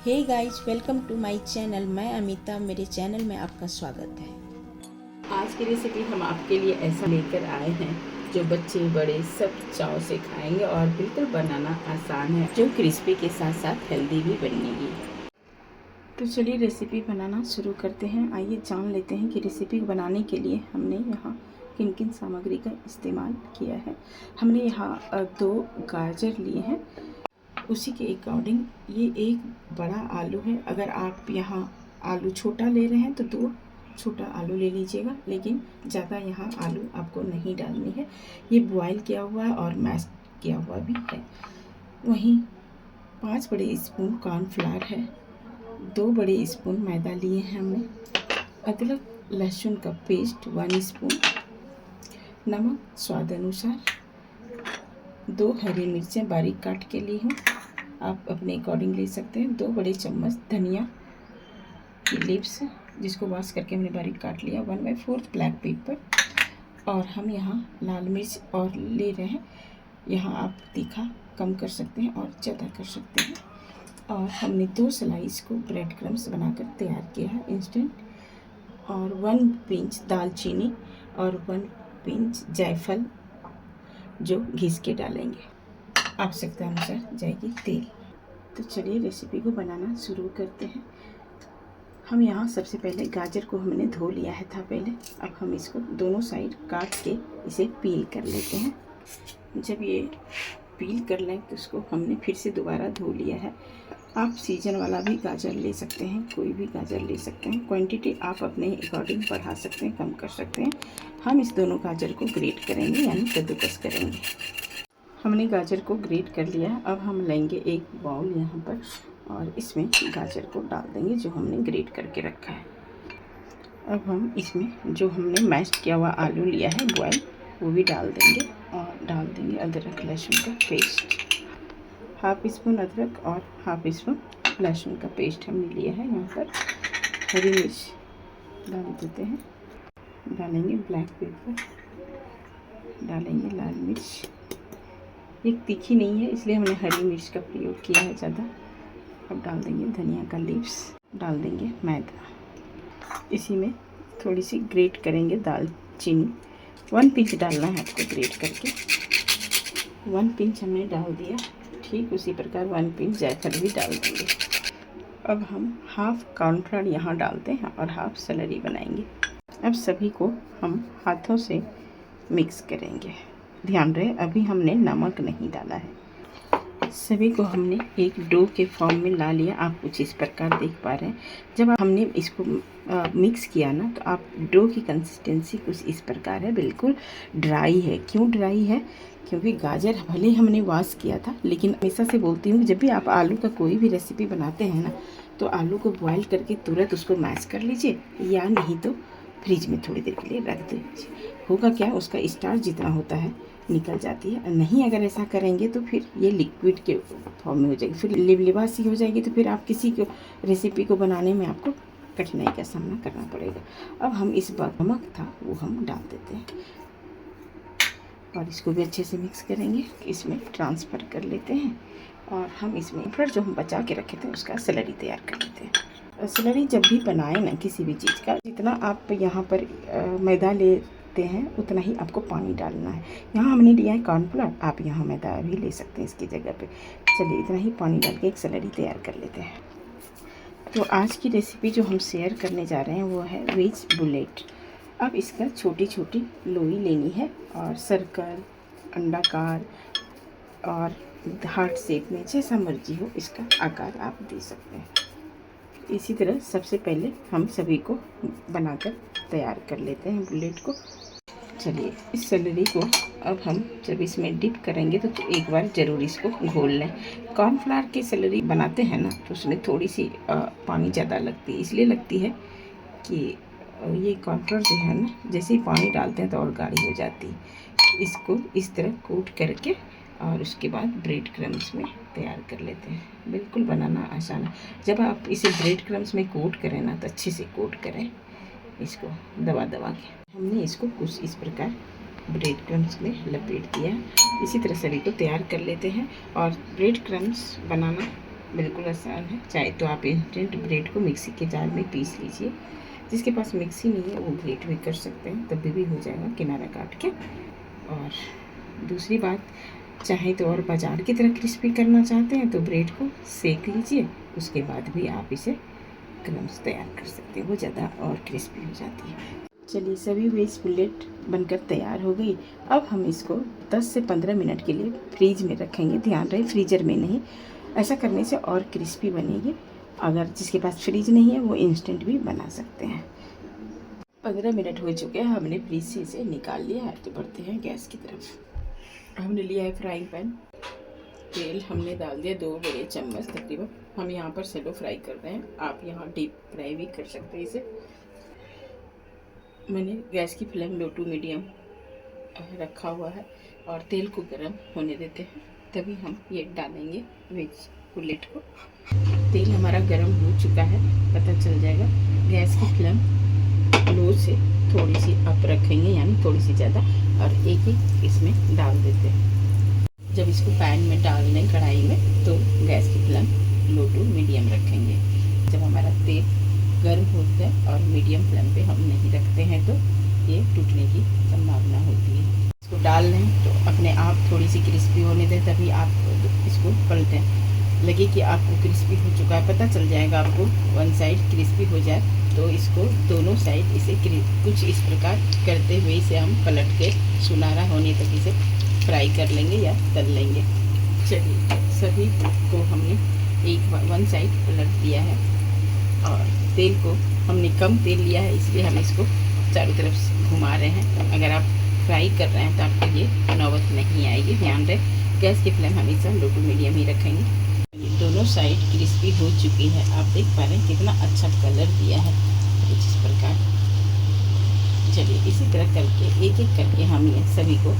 Hey guys, welcome to my channel. मैं अमिता, मेरे channel में आपका स्वागत है। आज की रेसिपी हम आपके लिए ऐसा लेकर आए हैं जो बच्चे बड़े सब चाव से खाएंगे और बिल्कुल बनाना आसान है, जो क्रिस्पी के साथ साथ हेल्दी भी बनेगी। तो चलिए रेसिपी बनाना शुरू करते हैं। आइए जान लेते हैं कि रेसिपी बनाने के लिए हमने यहाँ किन किन सामग्री का इस्तेमाल किया है। हमने यहाँ 2 गाजर लिए हैं, उसी के अकॉर्डिंग ये एक बड़ा आलू है। अगर आप यहाँ आलू छोटा ले रहे हैं तो 2 छोटा आलू ले लीजिएगा, लेकिन ज़्यादा यहाँ आलू आपको नहीं डालनी है। ये बॉयल किया हुआ है और मैश किया हुआ भी है। वहीं 5 बड़े स्पून कॉर्नफ्लावर है, 2 बड़े स्पून मैदा लिए हैं हमने, अदरक लहसुन का पेस्ट 1 स्पून, नमक स्वाद अनुसार, 2 हरी मिर्चें बारीक काट के ली हूँ, आप अपने अकॉर्डिंग ले सकते हैं। 2 बड़े चम्मच धनिया की लीव्स जिसको वॉश करके हमने बारीक काट लिया, 1/4 ब्लैक पेपर, और हम यहाँ लाल मिर्च और ले रहे हैं। यहाँ आप तीखा कम कर सकते हैं और ज़्यादा कर सकते हैं। और हमने 2 स्लाइस को ब्रेड क्रम्स बनाकर तैयार किया है इंस्टेंट, और 1 पिंच दालचीनी और 1 पिंच जायफल जो घिस के डालेंगे। आवश्यकता अनुसार जाएगी तेल। तो चलिए रेसिपी को बनाना शुरू करते हैं। हम यहाँ सबसे पहले गाजर को हमने धो लिया है था पहले। अब हम इसको दोनों साइड काट के इसे पील कर लेते हैं। जब ये पील कर लें तो उसको हमने फिर से दोबारा धो लिया है। आप सीजन वाला भी गाजर ले सकते हैं, कोई भी गाजर ले सकते हैं। क्वांटिटी आप अपने अकॉर्डिंग बढ़ा सकते हैं, कम कर सकते हैं। हम इस दोनों गाजर को ग्रेट करेंगे, यानी कद्दूकस करेंगे। हमने गाजर को ग्रेट कर लिया है। अब हम लेंगे एक बाउल यहाँ पर और इसमें गाजर को डाल देंगे जो हमने ग्रेट करके रखा है। अब हम इसमें जो हमने मैश किया हुआ आलू लिया है बॉयल, वो भी डाल देंगे, और डाल देंगे अदरक लहसुन का पेस्ट, 1/2 स्पून अदरक और 1/2 स्पून लहसुन का पेस्ट हमने लिया है। यहाँ पर हरी मिर्च डाल देते हैं, डालेंगे ब्लैक पेपर, डालेंगे लाल मिर्च। एक तीखी नहीं है इसलिए हमने हरी मिर्च का प्रयोग किया है ज़्यादा। अब डाल देंगे धनिया का लीव्स, डाल देंगे मैदा, इसी में थोड़ी सी ग्रेट करेंगे दालचीनी, 1 पिंच डालना है आपको ग्रेट करके। 1 पिंच हमने डाल दिया, ठीक उसी प्रकार 1 पिंच जायफल भी डाल देंगे। अब हम 1/2 कॉर्नफ्लावर यहाँ डालते हैं और 1/2 सेलरी बनाएंगे। अब सभी को हम हाथों से मिक्स करेंगे। ध्यान रहे अभी हमने नमक नहीं डाला है। सभी को हमने एक डो के फॉर्म में ला लिया। आप कुछ इस प्रकार देख पा रहे हैं। जब हमने इसको मिक्स किया ना, तो आप डो की कंसिस्टेंसी कुछ इस प्रकार है, बिल्कुल ड्राई है। क्यों ड्राई है? क्योंकि गाजर भले हमने वॉश किया था, लेकिन हमेशा से बोलती हूँ जब भी आप आलू का कोई भी रेसिपी बनाते हैं ना, तो आलू को बॉयल करके तुरंत उसको मैश कर लीजिए, या नहीं तो फ्रिज में थोड़ी देर के लिए रख दीजिए। होगा क्या, उसका स्टार्च जितना होता है निकल जाती है। नहीं, अगर ऐसा करेंगे तो फिर ये लिक्विड के फॉर्म में हो जाएगी, फिर लिबलिबा सी हो जाएगी, तो फिर आप किसी को रेसिपी को बनाने में आपको कठिनाई का सामना करना पड़ेगा। अब हम इस बार नमक था वो हम डाल देते हैं और इसको भी अच्छे से मिक्स करेंगे, इसमें ट्रांसफ़र कर लेते हैं। और हम इसमें फिर जो हम बचा के रखे थे उसका स्लरी तैयार कर लेते हैं। स्लरी जब भी बनाए ना किसी भी चीज़ का, जितना आप यहाँ पर मैदा लेते हैं उतना ही आपको पानी डालना है। यहाँ हमने लिया है कॉर्नफ्लावर, आप यहाँ मैदा भी ले सकते हैं इसकी जगह पे। चलिए इतना ही पानी डाल के एक स्लरी तैयार कर लेते हैं। तो आज की रेसिपी जो हम शेयर करने जा रहे हैं वो है वेज बुलेट। अब इसका छोटी छोटी लोई लेनी है और सर्कल, अंडाकार और हार्ट शेप में जैसा मर्जी हो इसका आकार आप दे सकते हैं। इसी तरह सबसे पहले हम सभी को बनाकर तैयार कर लेते हैं बुलेट को। चलिए इस सेलरी को अब हम जब इसमें डिप करेंगे तो एक बार ज़रूर इसको घोल लें। कॉर्नफ्लावर की सेलरी बनाते हैं ना, तो उसमें थोड़ी सी पानी ज़्यादा लगती है। इसलिए लगती है कि ये कॉर्नफ्लावर जो है ना, जैसे ही पानी डालते हैं तो और गाढ़ी हो जाती है। इसको इस तरह कोट करके और उसके बाद ब्रेड क्रम्स में तैयार कर लेते हैं। बिल्कुल बनाना आसान है। जब आप इसे ब्रेड क्रम्स में कोट करें ना, तो अच्छे से कोट करें इसको दबा दबा के। हमने इसको कुछ इस प्रकार ब्रेड क्रम्स में लपेट दिया। इसी तरह सभी को तैयार कर लेते हैं। और ब्रेड क्रम्स बनाना बिल्कुल आसान है। चाहे तो आप इंस्टेंट ब्रेड को मिक्सी के जार में पीस लीजिए, जिसके पास मिक्सी नहीं है वो ग्रेट भी कर सकते हैं, तब भी हो जाएगा किनारा काट के। और दूसरी बात, चाहे तो और बाजार की तरह क्रिस्पी करना चाहते हैं तो ब्रेड को सेक लीजिए, उसके बाद भी आप इसे क्रम्स तैयार कर सकते हैं, वो ज़्यादा और क्रिस्पी हो जाती है। चलिए, सभी वेज बुलेट बनकर तैयार हो गई। अब हम इसको 10 से 15 मिनट के लिए फ्रीज में रखेंगे। ध्यान रहे फ्रीजर में नहीं, ऐसा करने से और क्रिस्पी बनेगी। अगर जिसके पास फ्रीज नहीं है वो इंस्टेंट भी बना सकते हैं। 15 मिनट हो चुके हैं, हमने फ्रीज से इसे निकाल लिया है। तो बढ़ते हैं गैस की तरफ। हमने लिया है फ्राइंग पैन, तेल हमने डाल दिया 2 बड़े चम्मच तकरीबन। हम यहाँ पर सेलो फ्राई कर रहे हैं, आप यहाँ डीप फ्राई भी कर सकते हैं इसे। मैंने गैस की फ्लेम लो टू मीडियम रखा हुआ है और तेल को गर्म होने देते हैं, तभी हम ये डालेंगे वेज बुलेट को। तेल हमारा गर्म हो चुका है, पता चल जाएगा। गैस की फ्लेम लो से थोड़ी सी अप रखेंगे, यानी थोड़ी सी ज़्यादा, और एक एक इसमें डाल देते हैं। जब इसको पैन में डाल लें कढ़ाई में, तो गैस की फ्लेम लो टू मीडियम रखेंगे। जब हमारा तेल गर्म होता है और मीडियम फ्लेम पे हम नहीं रखते हैं तो ये टूटने की संभावना होती है। इसको डाल लें तो अपने आप थोड़ी सी क्रिस्पी होने दें, तभी आप इसको पलटें। लगे कि आपको क्रिस्पी हो चुका है, पता चल जाएगा आपको। वन साइड क्रिस्पी हो जाए तो इसको दोनों साइड इसे कुछ इस प्रकार करते हुए इसे हम पलट के सुनहरा होने तक इसे फ्राई कर लेंगे या तल लेंगे। चलिए, सभी को हमने वन साइड पलट दिया है और तेल को हमने कम तेल लिया है, इसलिए हम इसको चारों तरफ से घुमा रहे हैं। अगर आप फ्राई कर रहे हैं तो आपके लिए नौबत नहीं आएगी। ध्यान रहे गैस की फ्लेम हमेशा लो टू मीडियम ही रखेंगे। दोनों साइड क्रिस्पी हो चुकी है, आप देख पा रहे हैं कितना अच्छा कलर दिया है कुछ इस प्रकार। चलिए, इसी तरह करके एक एक करके हम ये सभी को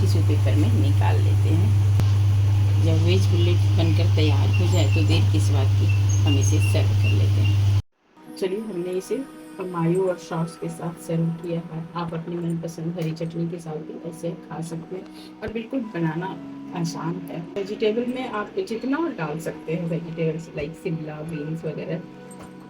टिश्यू पेपर में निकाल लेते हैं। जब वेज बुलेट बनकर तैयार हो जाए तो देर किस बात की, हम इसे सर्व कर लेते हैं। चलिए, हमने इसे मायो और सॉस के साथ सर्व किया है। आप अपनी मनपसंद हरी चटनी के साथ भी ऐसे खा सकते हैं और बिल्कुल बनाना आसान है। वेजिटेबल में आप जितना डाल सकते हैं, वेजिटेबल्स लाइक शिमला बीन्स वगैरह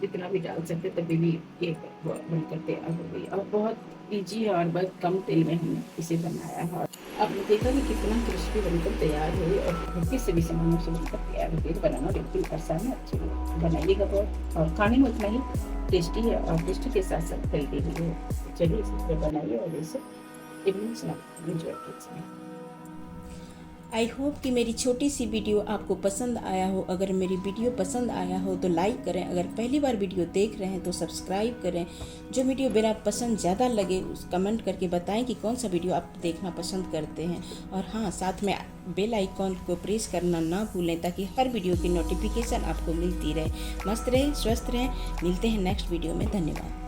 जितना भी डाल सकते हैं, तभी भी ये बनकर तैयार हो गई। और बहुत ईजी है और बहुत कम तेल में हमने इसे बनाया है। आपने देखा कि कितना क्रिस्पी बनकर तैयार हुई और घर से भी सामानों से बनकर तैयार हो गई। बनाना बिल्कुल आसान है, अच्छी बनाइएगा बहुत, और खाने में उतना ही टेस्टी है और टेस्टी के साथ साथ हेल्दी भी है। चलिए, इसी तरह बनाइए और इसे इवनिंग स्नैक एंजॉय कीजिए। आई होप कि मेरी छोटी सी वीडियो आपको पसंद आया हो। अगर मेरी वीडियो पसंद आया हो तो लाइक करें, अगर पहली बार वीडियो देख रहे हैं तो सब्सक्राइब करें। जो वीडियो मेरा पसंद ज़्यादा लगे उस कमेंट करके बताएं कि कौन सा वीडियो आप देखना पसंद करते हैं। और हाँ, साथ में बेल आइकॉन को प्रेस करना ना भूलें, ताकि हर वीडियो की नोटिफिकेशन आपको मिलती रहे। मस्त रहें, स्वस्थ रहें। मिलते हैं नेक्स्ट वीडियो में। धन्यवाद।